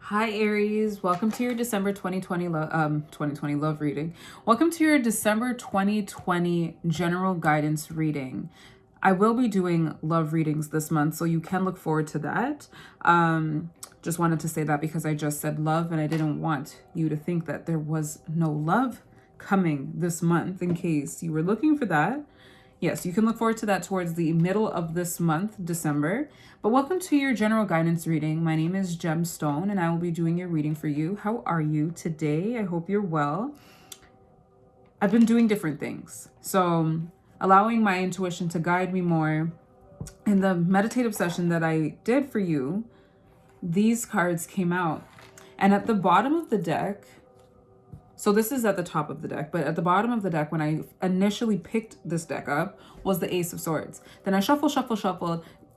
Hi Aries, welcome to your December 2020 love reading. Welcome to your December 2020 general guidance reading. I will be doing love readings this month, so you can look forward to that. Just wanted to say that because I just said love and I didn't want you to think that there was no love coming this month in case you were looking for that. Yes, you can look forward to that towards the middle of this month, December. But welcome to your general guidance reading. My name is Gemstone, and I will be doing your reading for you. How are you today? I hope you're well. I've been doing different things. So allowing my intuition to guide me more. In the meditative session that I did for you, these cards came out. And at the bottom of the deck, so this is at the top of the deck, but at the bottom of the deck, when I initially picked this deck up, was the Ace of Swords. Then I shuffled,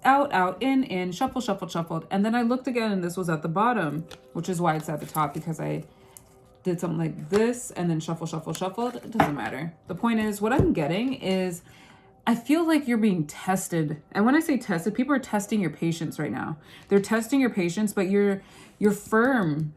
out, in, shuffled. And then I looked again and this was at the bottom, which is why it's at the top, because I did something like this and then shuffled. It doesn't matter. The point is, what I'm getting is I feel like you're being tested. And when I say tested, people are testing your patience right now. They're testing your patience, but you're firm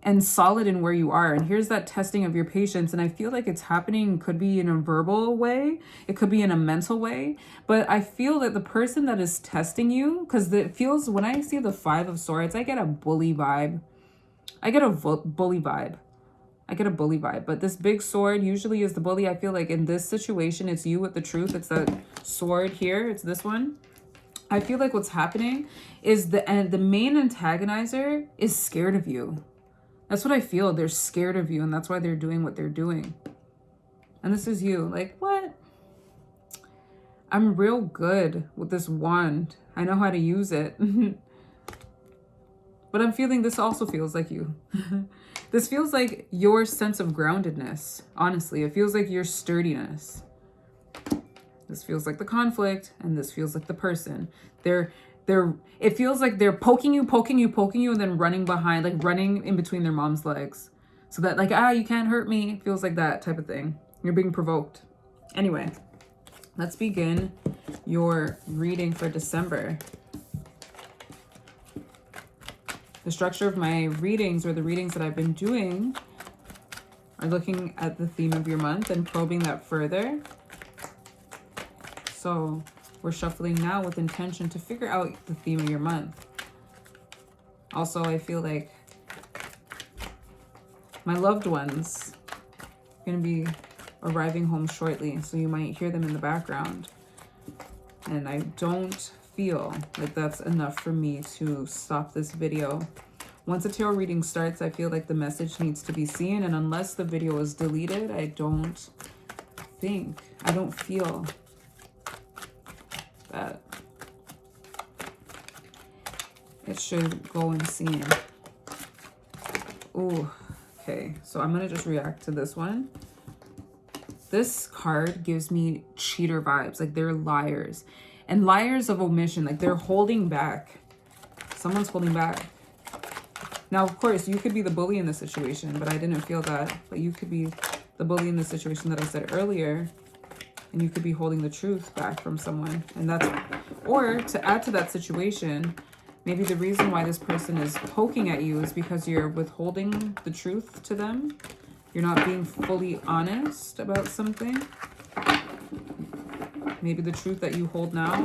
and solid in where you are. And here's that testing of your patience. And I feel like it's happening, could be in a verbal way, it could be in a mental way, but I feel that the person that is testing you, because it feels, when I see the Five of Swords, I get a bully vibe. I get a bully vibe. But this big sword usually is the bully. I feel like in this situation, it's you with the truth. It's that sword here. It's this one. I feel like what's happening is the main antagonizer is scared of you. That's what I feel. They're scared of you, and that's why they're doing what they're doing. And this is you. Like, what? I'm real good with this wand. I know how to use it. But I'm feeling this also feels like you. This feels like your sense of groundedness. Honestly, it feels like your sturdiness. This feels like the conflict, and this feels like the person. It feels like they're poking you, and then running behind, like running in between their mom's legs. So that, like, you can't hurt me. It feels like that type of thing. You're being provoked. Anyway, let's begin your reading for December. The structure of my readings, or the readings that I've been doing, are looking at the theme of your month and probing that further. So we're shuffling now with intention to figure out the theme of your month. Also, I feel like my loved ones are going to be arriving home shortly, so you might hear them in the background. And I don't feel like that's enough for me to stop this video. Once a tarot reading starts, I feel like the message needs to be seen, and unless the video is deleted, I don't feel that it should go unseen. Ooh, okay. So I'm going to just react to this one. This card gives me cheater vibes. Like, they're liars. And liars of omission. Like, they're holding back. Someone's holding back. Now, of course, you could be the bully in this situation, but I didn't feel that. But you could be the bully in the situation that I said earlier. And you could be holding the truth back from someone. And that's, or to add to that situation, maybe the reason why this person is poking at you is because you're withholding the truth to them. You're not being fully honest about something. Maybe the truth that you hold now,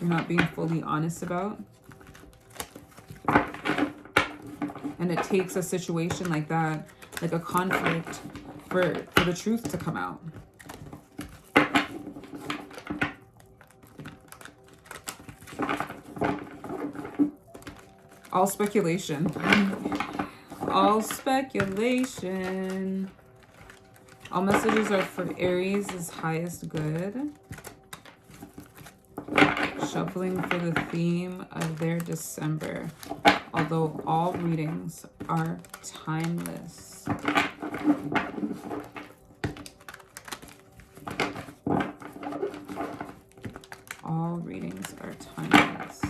you're not being fully honest about. And it takes a situation like that, like a conflict, for the truth to come out. All speculation. All speculation. All messages are for Aries' highest good. Shuffling for the theme of their December. Although all readings are timeless. All readings are timeless.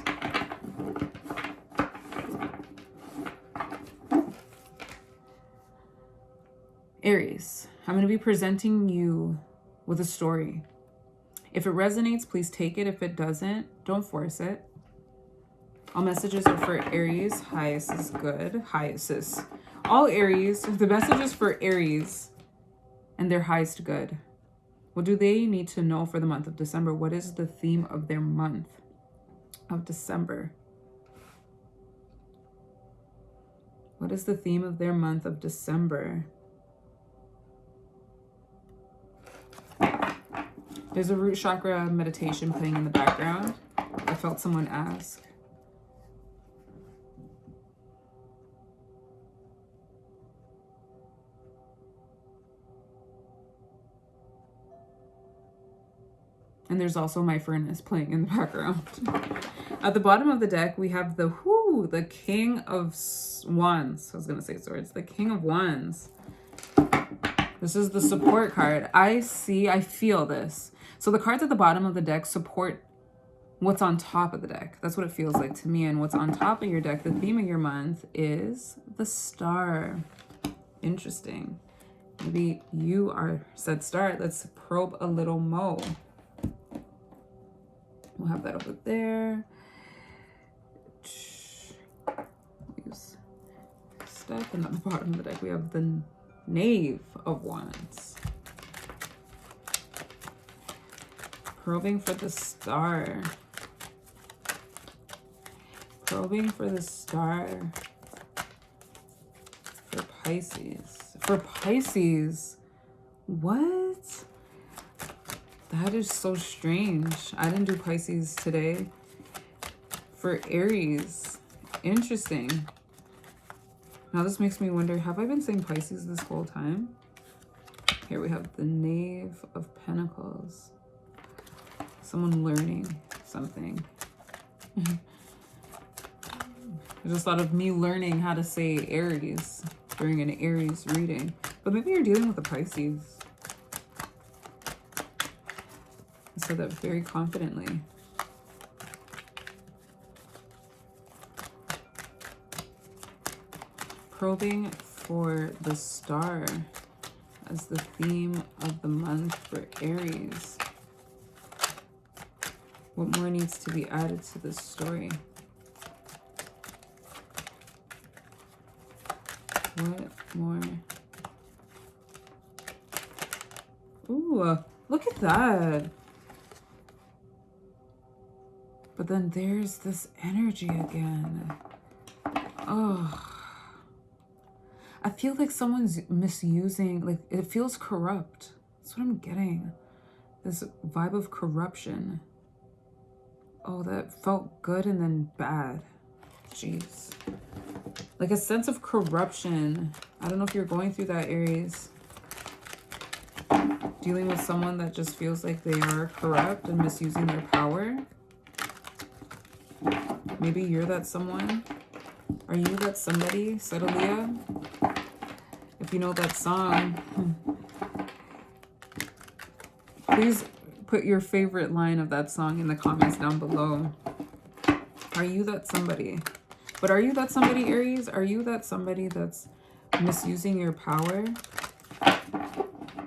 Aries, I'm going to be presenting you with a story. If it resonates, please take it. If it doesn't, don't force it. All messages are for Aries. Hi, sis is good. Hi, sis. All Aries. The messages for Aries and their highest good. What do they need to know for the month of December? What is the theme of their month of December? What is the theme of their month of December? There's a root chakra meditation playing in the background. I felt someone ask. And there's also my furnace playing in the background. At the bottom of the deck, we have the King of Wands. I was going to say swords. The King of Wands. This is the support card. I feel this. So the cards at the bottom of the deck support what's on top of the deck. That's what it feels like to me. And what's on top of your deck, the theme of your month, is the Star. Interesting. Maybe you are said star. Let's probe a little more. We'll have that over there. Use stuff. And at the bottom of the deck, we have the Knave of Wands. Probing for the Star. Probing for the Star. For Pisces. For Pisces. What? That is so strange. I didn't do Pisces today. For Aries. Interesting. Now this makes me wonder, have I been saying Pisces this whole time? Here we have the Knave of Pentacles. Someone learning something. I just thought of me learning how to say Aries during an Aries reading. But maybe you're dealing with a Pisces. I said that very confidently. Probing for the Star as the theme of the month for Aries. What more needs to be added to this story? What more? Ooh, look at that. But then there's this energy again. Oh. I feel like someone's misusing, like it feels corrupt. That's what I'm getting. This vibe of corruption. Oh, that felt good and then bad. Jeez. Like a sense of corruption. I don't know if you're going through that, Aries. Dealing with someone that just feels like they are corrupt and misusing their power. Maybe you're that someone. Are you that somebody? Sedalia? If you know that song, please put your favorite line of that song in the comments down below. Are you that somebody? But are you that somebody, Aries? Are you that somebody that's misusing your power?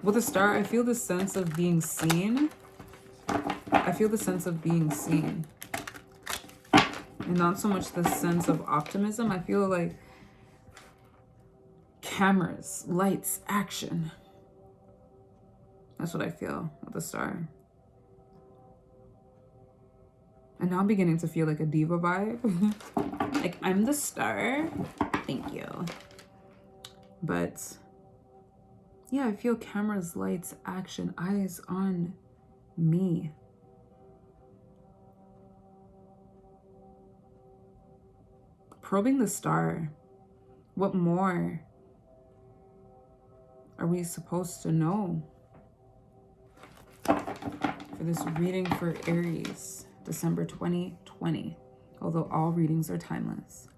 With a Star, I feel the sense of being seen. I feel the sense of being seen. And not so much the sense of optimism. I feel like cameras, lights, action. That's what I feel with the Star. And now I'm beginning to feel like a diva vibe. Like, I'm the Star. Thank you. But yeah, I feel cameras, lights, action, eyes on me. Probing the Star. What more are we supposed to know for this reading for Aries, December 2020? Although all readings are timeless.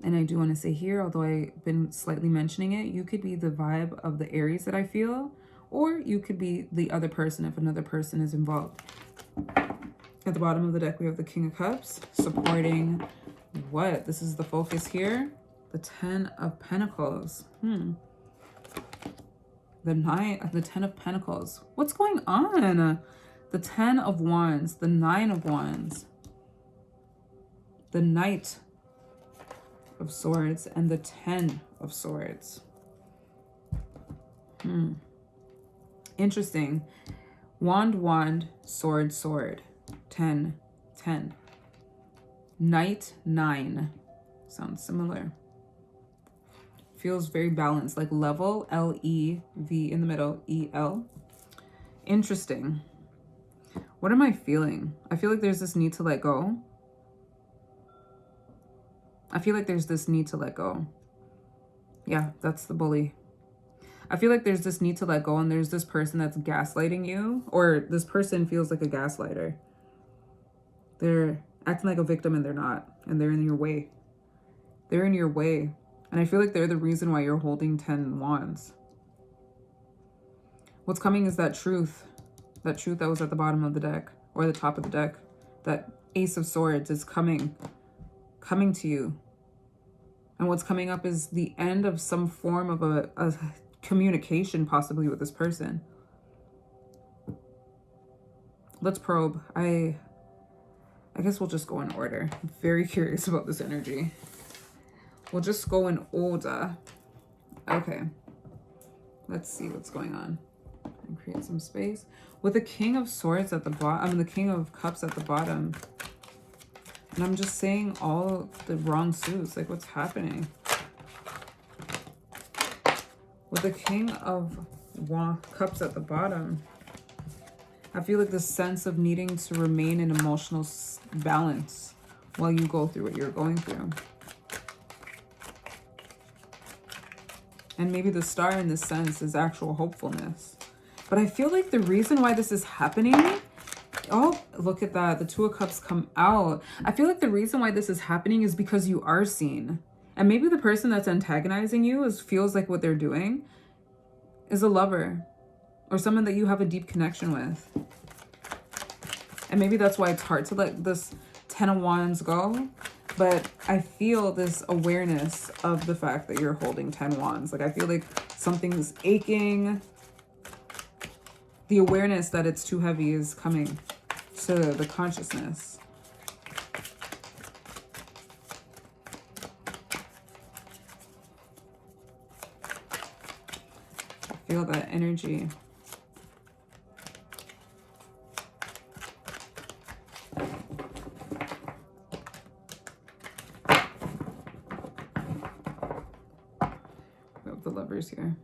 And I do want to say here, although I've been slightly mentioning it, you could be the vibe of the Aries that I feel, or you could be the other person if another person is involved. At the bottom of the deck, we have the King of Cups supporting what? This is the focus here. The Ten of Pentacles. The Ten of Pentacles. What's going on? The Ten of Wands. The Nine of Wands. the Knight of Swords, and the Ten of Swords. Interesting. Wand, wand, sword, sword. 10, 10. Knight, 9. Sounds similar. Feels very balanced, like level, L-E-V in the middle, E-L. Interesting. What am I feeling? I feel like there's this need to let go. I feel like there's this need to let go. Yeah, that's the Bully. I feel like there's this need to let go, and there's this person that's gaslighting you, or this person feels like a gaslighter. They're acting like a victim and they're not, and they're in your way. They're in your way. And I feel like they're the reason why you're holding 10 wands. What's coming is that truth. That truth that was at the bottom of the deck, or the top of the deck. That Ace of Swords is coming to you. And what's coming up is the end of some form of a communication, possibly with this person. Let's probe. I guess we'll just go in order. I'm very curious about this energy. We'll just go in order. Okay. Let's see what's going on. And create some space. With the King of Swords at the bottom, the King of Cups at the bottom. And I'm just saying all the wrong suits. Like, what's happening? With the King of Cups at the bottom, I feel like the sense of needing to remain in emotional balance while you go through what you're going through. And maybe the Star in this sense is actual hopefulness. But I feel like the reason why this is happening... Oh, look at that. The Two of Cups come out. I feel like the reason why this is happening is because you are seen. And maybe the person that's antagonizing you feels like what they're doing is a lover or someone that you have a deep connection with. And maybe that's why it's hard to let this 10 of Wands go. But I feel this awareness of the fact that you're holding 10 Wands. Like, I feel like something's aching. The awareness that it's too heavy is coming to the consciousness. I feel that energy. We have the Lovers here.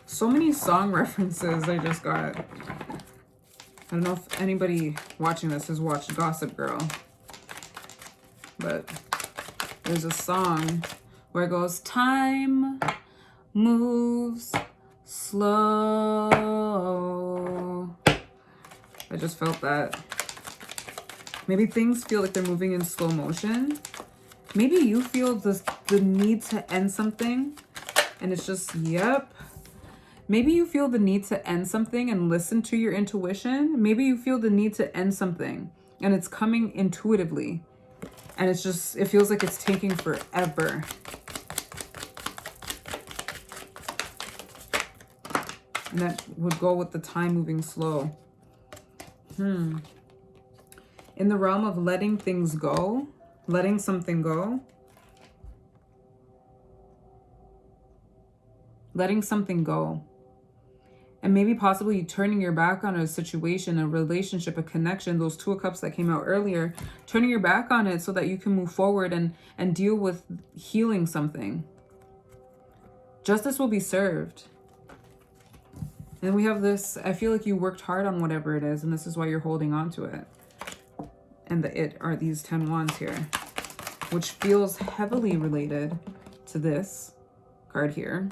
So many song references I just got. I don't know if anybody watching this has watched Gossip Girl, but there's a song where it goes, time moves slow. I just felt that. Maybe things feel like they're moving in slow motion. Maybe you feel the need to end something and it's just, yep. Maybe you feel the need to end something and listen to your intuition. Maybe you feel the need to end something and it's coming intuitively. And it's just, it feels like it's taking forever. And that would go with the time moving slow. In the realm of letting things go, letting something go. Letting something go. And maybe possibly turning your back on a situation, a relationship, a connection, those Two of Cups that came out earlier, turning your back on it so that you can move forward and deal with healing something. Justice will be served. And we have this, I feel like you worked hard on whatever it is, and this is why you're holding on to it. And the it are these 10 Wands here, which feels heavily related to this card here.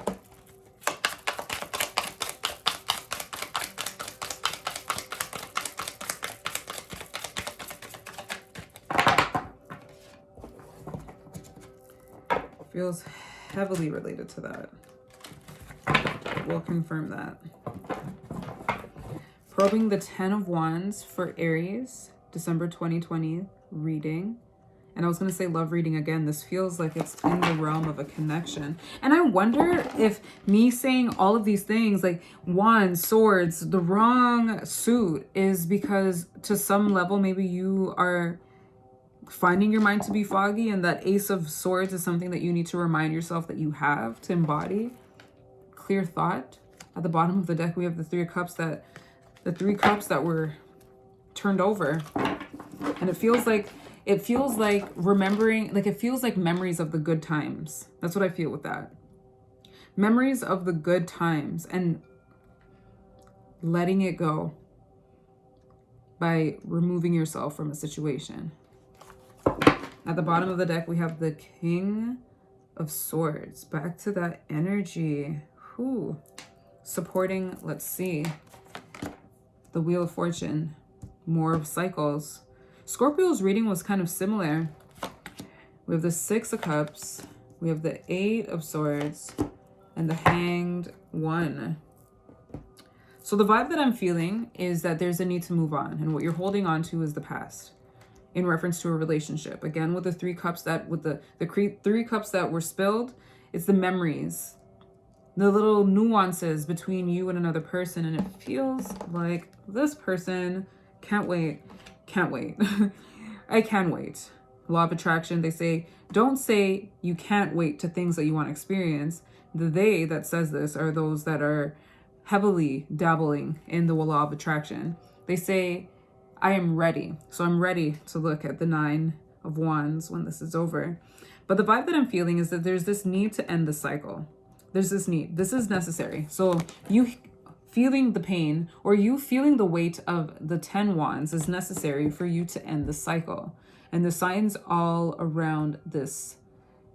Feels heavily related to that. We'll confirm that. Probing the 10 of Wands for Aries, December 2020 reading. And I was going to say love reading again. This feels like it's in the realm of a connection. And I wonder if me saying all of these things, like wands, swords, the wrong suit, is because to some level, maybe you are finding your mind to be foggy, and that ace of swords is something that you need to remind yourself that you have to embody clear thought. At the bottom of the deck, we have the three of cups that were turned over. And it feels like remembering, like it feels like memories of the good times. That's what I feel with that. Memories of the good times and letting it go by removing yourself from a situation. At the bottom of the deck, we have the King of Swords. Back to that energy. Whew. Supporting, let's see, the Wheel of Fortune. More of cycles. Scorpio's reading was kind of similar. We have the Six of Cups. We have the Eight of Swords. And the Hanged One. So the vibe that I'm feeling is that there's a need to move on. And what you're holding on to is the past. In reference to a relationship. Again, with the three cups that, with the three cups that were spilled, it's the memories. The little nuances between you and another person. And it feels like this person can't wait. Can't wait. I can wait. Law of attraction, they say, don't say you can't wait to things that you want to experience. The they that says this are those that are heavily dabbling in the law of attraction. They say, I am ready. So I'm ready to look at the Nine of Wands when this is over. But the vibe that I'm feeling is that there's this need to end the cycle. There's this need. This is necessary. So you feeling the pain or you feeling the weight of the 10 wands is necessary for you to end the cycle. And the signs all around this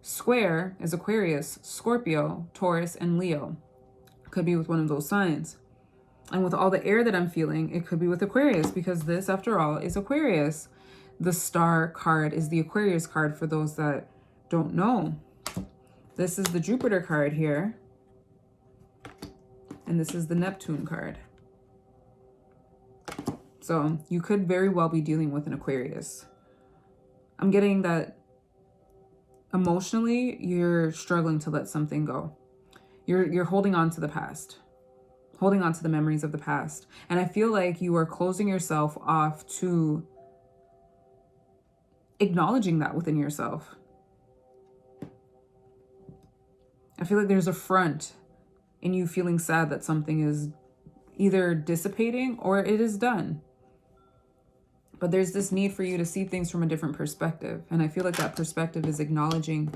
square is Aquarius, Scorpio, Taurus, and Leo. Could be with one of those signs. And with all the air that I'm feeling, it could be with Aquarius, because this, after all, is Aquarius. The Star card is the Aquarius card for those that don't know. This is the Jupiter card here. And this is the Neptune card. So you could very well be dealing with an Aquarius. I'm getting that emotionally, you're struggling to let something go. You're holding on to the past. Holding on to the memories of the past. And I feel like you are closing yourself off to acknowledging that within yourself. I feel like there's a front in you feeling sad that something is either dissipating or it is done. But there's this need for you to see things from a different perspective. And I feel like that perspective is acknowledging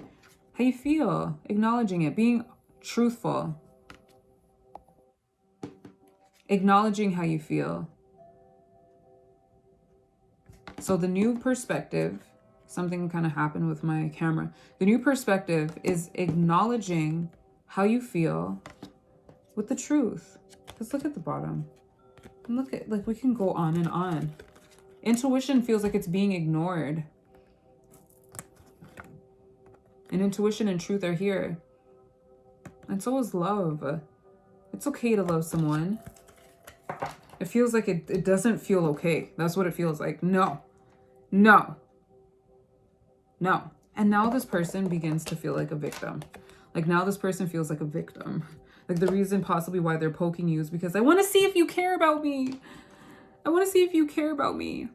how you feel, acknowledging it, being truthful. Acknowledging how you feel. So the new perspective, something kind of happened with my camera. The new perspective is acknowledging how you feel with the truth. Because look at the bottom. And look at, like, we can go on and on. Intuition feels like it's being ignored. And intuition and truth are here. And so is love. It's okay to love someone. It feels like it doesn't feel okay. That's what it feels like. No. No. No. And now this person begins to feel like a victim. Like now this person feels like a victim. Like the reason possibly why they're poking you is because I want to see if you care about me. I want to see if you care about me.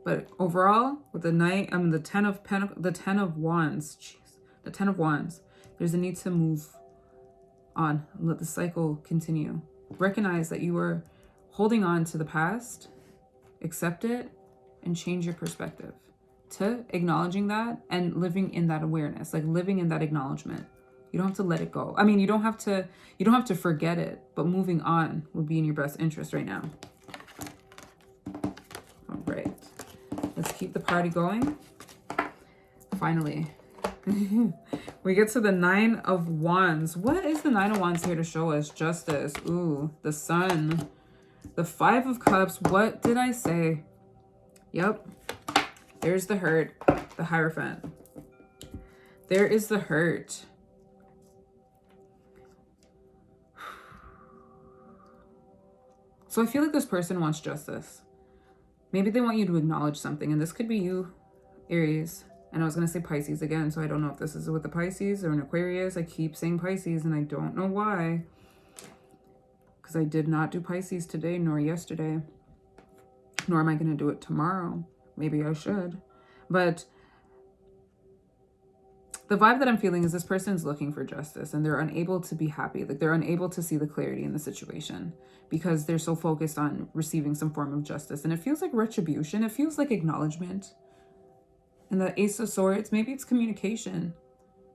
But overall, with the the 10 of Wands, jeez, the 10 of Wands, there's a need to move on. Let the cycle continue. Recognize that you are holding on to the past, accept it, and change your perspective to acknowledging that and living in that awareness, like living in that acknowledgement. You don't have to let it go. I mean, you don't have to forget it, but moving on will be in your best interest right now. All right. Let's keep the party going. Finally, we get to the 9 of Wands. What is the 9 of Wands here to show us? Justice. Ooh, the Sun. The 5 of Cups. What did I say? Yep. There's the hurt. The Hierophant. There is the hurt. So I feel like this person wants justice. Maybe they want you to acknowledge something, and this could be you, Aries. And I was going to say Pisces again, so I don't know if this is with the Pisces or an Aquarius. I keep saying Pisces, and I don't know why. Because I did not do Pisces today, nor yesterday. Nor am I going to do it tomorrow. Maybe I should. But the vibe that I'm feeling is this person's looking for justice, and they're unable to be happy. Like, they're unable to see the clarity in the situation because they're so focused on receiving some form of justice. And it feels like retribution. It feels like acknowledgement. And the Ace of Swords, maybe it's communication.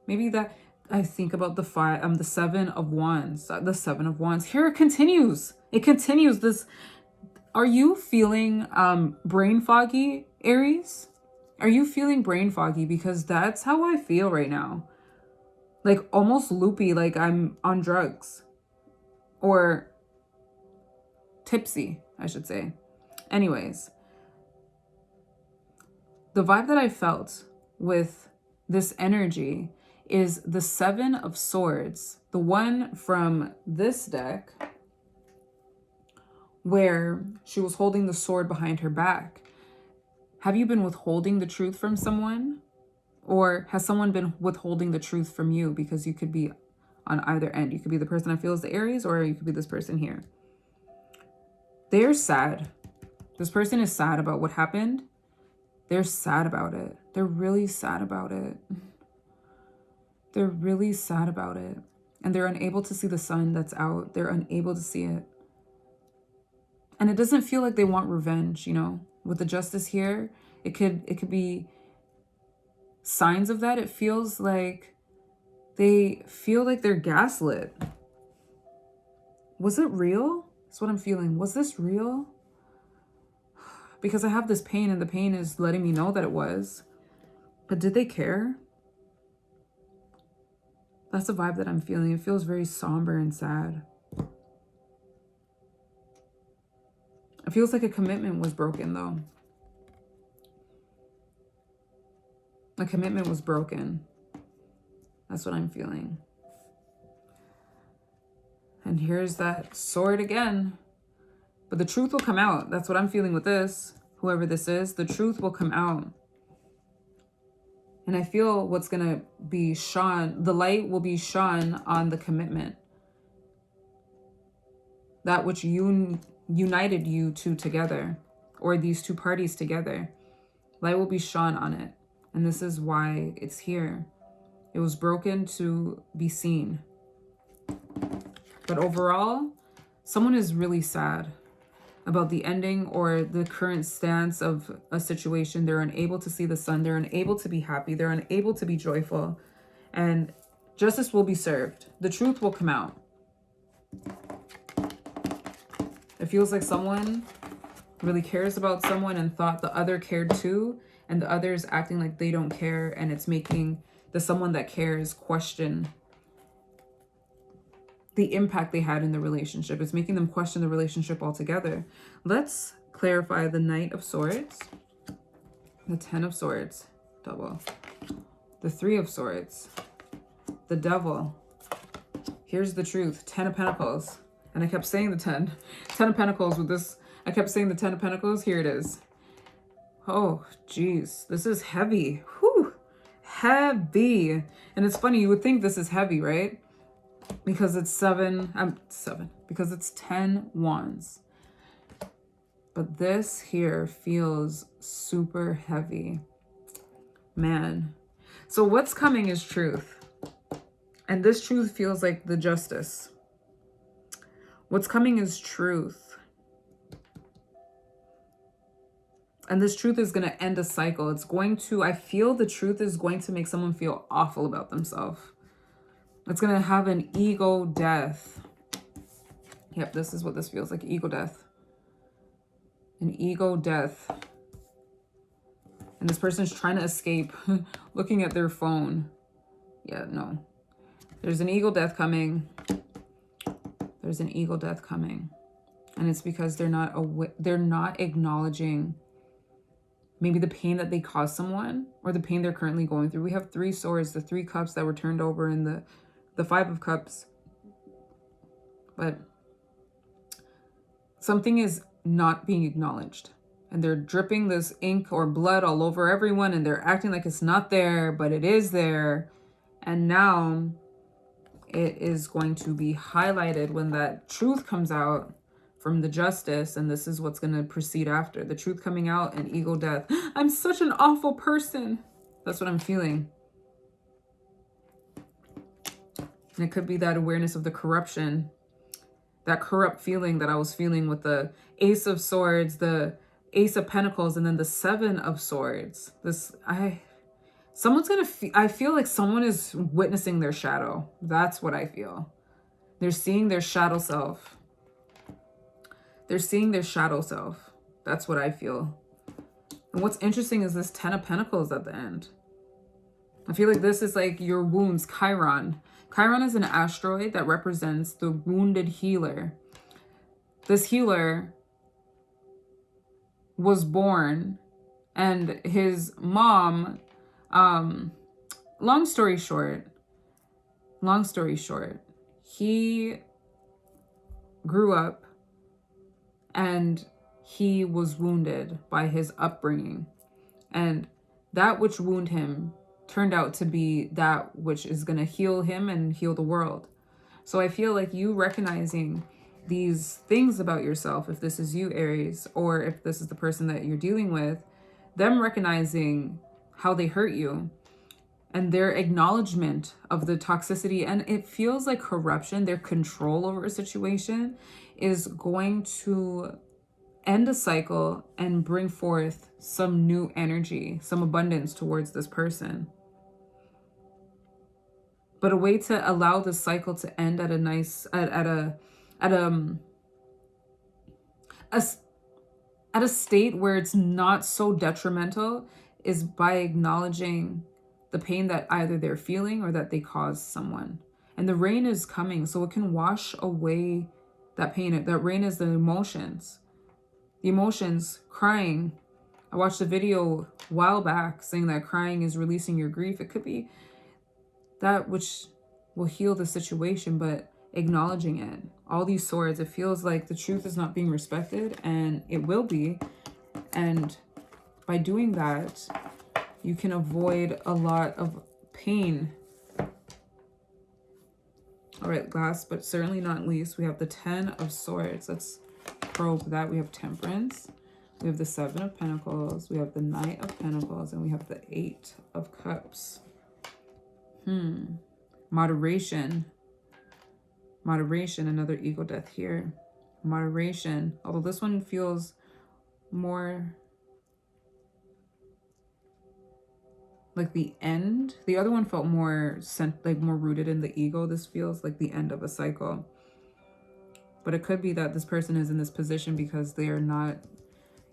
Maybe that, I think about the Seven of Wands. The Seven of Wands. Here it continues. It continues. This. Are you feeling brain foggy, Aries? Are you feeling brain foggy? Because that's how I feel right now. Like almost loopy, like I'm on drugs. Or tipsy, I should say. Anyways. The vibe that I felt with this energy is the Seven of Swords. The one from this deck where she was holding the sword behind her back. Have you been withholding the truth from someone? Or has someone been withholding the truth from you? Because you could be on either end. You could be the person I feel is the Aries, or you could be this person here. They're sad. This person is sad about what happened. They're sad about it. They're really sad about it. They're really sad about it. And they're unable to see the sun that's out. They're unable to see it. And it doesn't feel like they want revenge, you know? With the justice here, it could be signs of that. It feels like they feel like they're gaslit. Was it real? That's what I'm feeling. Was this real? Because I have this pain, and the pain is letting me know that it was. But did they care? That's the vibe that I'm feeling. It feels very somber and sad. It feels like a commitment was broken, though. A commitment was broken. That's what I'm feeling. And here's that sword again. But the truth will come out. That's what I'm feeling with this. Whoever this is, the truth will come out. And I feel what's going to be shone, the light will be shone on the commitment. That which united you two together, or these two parties together. Light will be shone on it. And this is why it's here. It was broken to be seen. But overall, someone is really sad about the ending or the current stance of a situation. They're unable to see the sun. They're unable to be happy. They're unable to be joyful. And justice will be served. The truth will come out. It feels like someone really cares about someone and thought the other cared too. And the other is acting like they don't care. And it's making the someone that cares question the impact they had in the relationship. It's making them question the relationship altogether. Let's clarify the Knight of Swords, the Ten of Swords, double, the Three of Swords, the Devil. Here's the truth, Ten of Pentacles. And I kept saying the 10 of Pentacles with this. I kept saying the 10 of Pentacles. Here it is. Oh, geez. This is heavy. Whew. Heavy. And it's funny. You would think this is heavy, right? Because it's seven, because it's 10 wands. But this here feels super heavy. Man. So what's coming is truth. And this truth feels like the justice. What's coming is truth. And this truth is going to end a cycle. It's going to, I feel the truth is going to make someone feel awful about themselves. It's going to have an ego death. Yep, this is what this feels like, ego death. An ego death. And this person's trying to escape, looking at their phone. Yeah, no. There's an ego death coming. There's an ego death coming. And it's because they're not acknowledging maybe the pain that they caused someone or the pain they're currently going through. We have 3 swords, the 3 cups that were turned over, and the 5 of cups. But something is not being acknowledged. And they're dripping this ink or blood all over everyone, and they're acting like it's not there, but it is there. And now it is going to be highlighted when that truth comes out from the justice, and this is what's going to proceed after. The truth coming out and ego death. I'm such an awful person. That's what I'm feeling. And it could be that awareness of the corruption, that corrupt feeling that I was feeling with the Ace of Swords, the Ace of Pentacles, and then the Seven of Swords. Someone's gonna I feel like someone is witnessing their shadow. That's what I feel. They're seeing their shadow self. They're seeing their shadow self. That's what I feel. And what's interesting is this Ten of Pentacles at the end. I feel like this is like your wounds, Chiron. Chiron is an asteroid that represents the wounded healer. This healer was born, and his mom, long story short, he grew up and he was wounded by his upbringing. And that which wounded him turned out to be that which is going to heal him and heal the world. So I feel like you recognizing these things about yourself, if this is you, Aries, or if this is the person that you're dealing with, them recognizing how they hurt you and their acknowledgement of the toxicity, and it feels like corruption, their control over a situation is going to end a cycle and bring forth some new energy, some abundance towards this person. But a way to allow the cycle to end at a nice, at a state where it's not so detrimental is by acknowledging the pain that either they're feeling or that they caused someone. And the rain is coming, so it can wash away that pain. That rain is the emotions. The emotions, crying. I watched a video a while back saying that crying is releasing your grief. It could be that which will heal the situation, but acknowledging it. All these swords, it feels like the truth is not being respected, and it will be. And by doing that, you can avoid a lot of pain. All right, last but certainly not least, we have the Ten of Swords. Let's probe that. We have Temperance. We have the Seven of Pentacles. We have the Knight of Pentacles. And we have the Eight of Cups. Moderation. Moderation, another ego death here. Moderation. Although this one feels more like the end. The other one felt more more rooted in the ego. This feels like the end of a cycle. But it could be that this person is in this position because they are not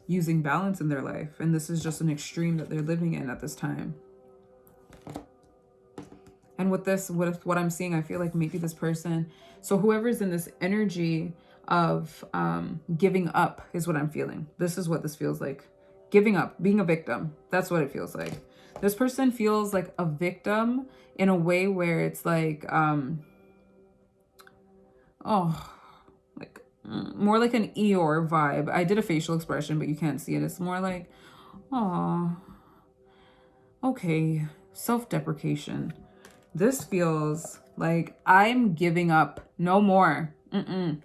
using balance in their life. And this is just an extreme that they're living in at this time. And with this, with what I'm seeing, I feel like maybe this person, so whoever's in this energy of giving up is what I'm feeling. This is what this feels like. Giving up, being a victim. That's what it feels like. This person feels like a victim in a way where it's like, more like an Eeyore vibe. I did a facial expression, but you can't see it. It's more like, oh, okay, self-deprecation. This feels like I'm giving up, no more. But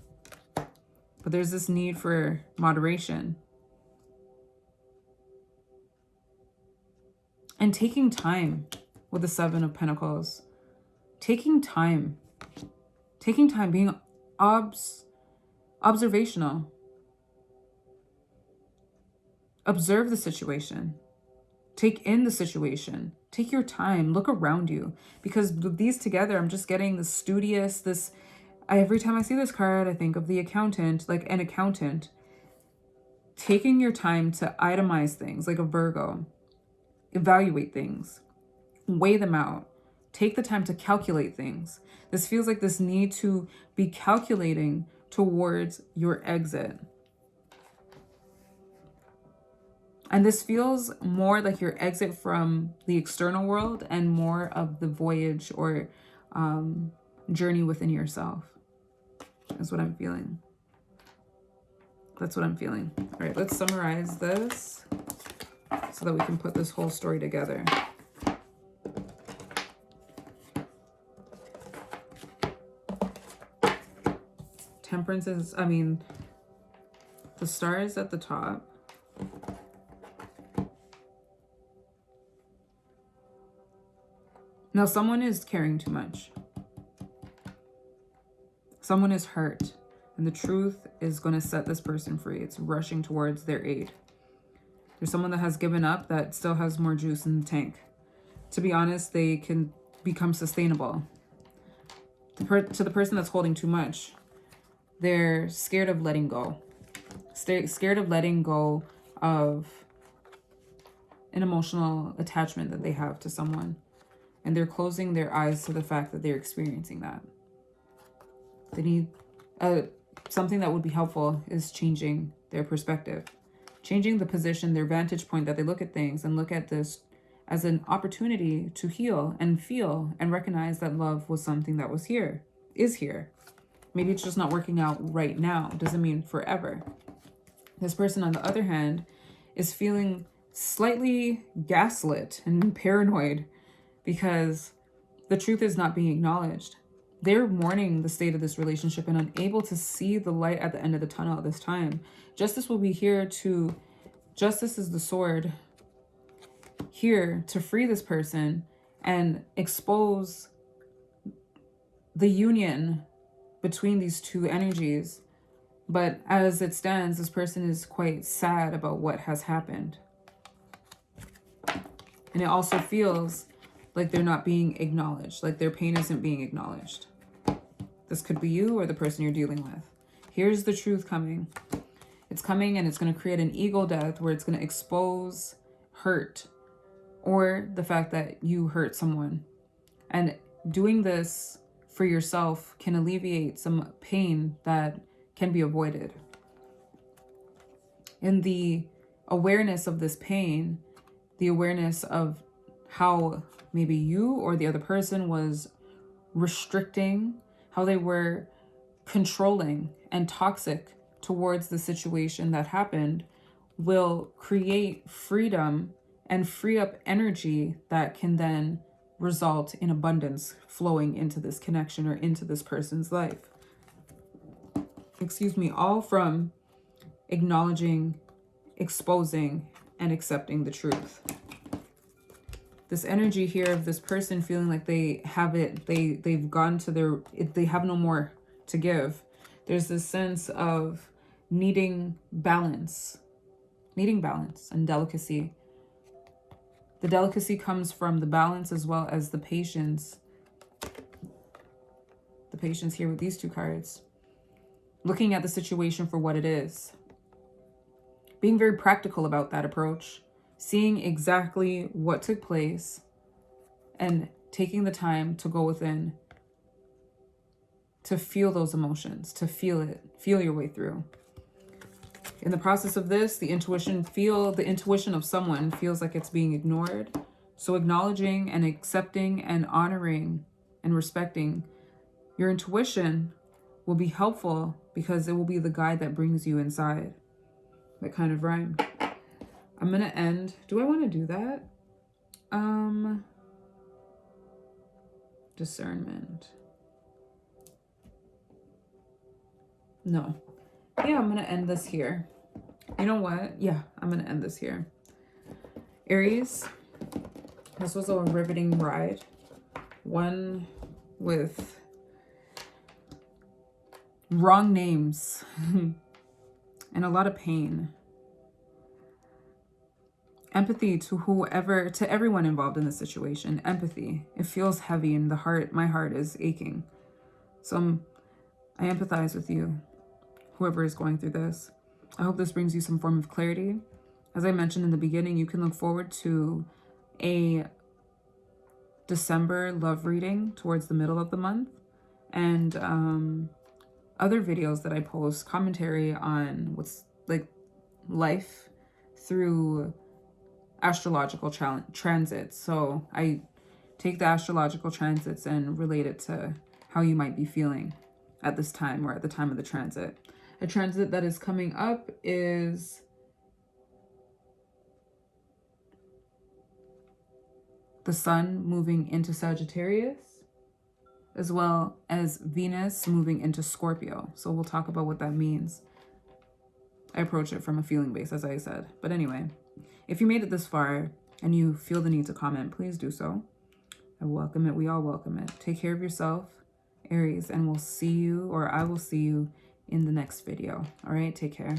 there's this need for moderation. And taking time with the Seven of Pentacles. Taking time, being observational. Observe the situation. Take in the situation. Take your time. Look around you. Because with these together, I'm just getting the studious, every time I see this card, I think of the accountant, like an accountant. Taking your time to itemize things, like a Virgo. Evaluate things. Weigh them out. Take the time to calculate things. This feels like this need to be calculating towards your exit. And this feels more like your exit from the external world and more of the voyage or journey within yourself is what I'm feeling. That's what I'm feeling. All right, let's summarize this so that we can put this whole story together. Temperance is, I mean, the star is at the top. Now, someone is caring too much. Someone is hurt. And the truth is going to set this person free. It's rushing towards their aid. There's someone that has given up that still has more juice in the tank. To be honest, they can become sustainable. To the person that's holding too much, they're scared of letting go. Scared of letting go of an emotional attachment that they have to someone. And they're closing their eyes to the fact that they're experiencing that. They need something that would be helpful is changing their perspective. Changing the position, their vantage point that they look at things and look at this as an opportunity to heal and feel and recognize that love was something that was here, is here. Maybe it's just not working out right now. Doesn't mean forever. This person, on the other hand, is feeling slightly gaslit and paranoid because the truth is not being acknowledged. They're mourning the state of this relationship and unable to see the light at the end of the tunnel at this time. Justice will be here to, justice is the sword, here to free this person and expose the union between these two energies. But as it stands, this person is quite sad about what has happened. And it also feels like they're not being acknowledged, like their pain isn't being acknowledged. This could be you or the person you're dealing with. Here's the truth coming. It's coming and it's going to create an ego death where it's going to expose hurt or the fact that you hurt someone. And doing this for yourself can alleviate some pain that can be avoided. In the awareness of this pain, the awareness of how maybe you or the other person was restricting, how they were controlling and toxic towards the situation that happened, will create freedom and free up energy that can then result in abundance flowing into this connection or into this person's life. Excuse me, all from acknowledging, exposing, and accepting the truth. This energy here of this person feeling like they have it, they've gone to their, they have no more to give. There's this sense of needing balance and delicacy. The delicacy comes from the balance as well as the patience. The patience here with these two cards. Looking at the situation for what it is. Being very practical about that approach. Seeing exactly what took place and taking the time to go within, to feel those emotions, to feel it, feel your way through. In the process of this, the intuition of someone feels like it's being ignored. So acknowledging and accepting and honoring and respecting your intuition will be helpful because it will be the guide that brings you inside. That kind of rhyme. I'm going to end. Do I want to do that? Discernment. No. Yeah, I'm going to end this here. You know what? Yeah, I'm going to end this here. Aries, this was a riveting ride. One with wrong names and a lot of pain. Empathy to everyone involved in the situation. Empathy. It feels heavy in the heart. My heart is aching. So I empathize with you, whoever is going through this. I hope this brings you some form of clarity. As I mentioned in the beginning, you can look forward to a December love reading towards the middle of the month. And other videos that I post, commentary on what's like life through astrological transits. So I take the astrological transits and relate it to how you might be feeling at this time or at the time of the transit. A transit that is coming up is the Sun moving into Sagittarius, as well as Venus moving into Scorpio. So we'll talk about what that means. I approach it from a feeling base, as I said. But anyway, if you made it this far and you feel the need to comment, please do so. I welcome it. We all welcome it. Take care of yourself, Aries, and we'll see you, or I will see you in the next video. All right, take care.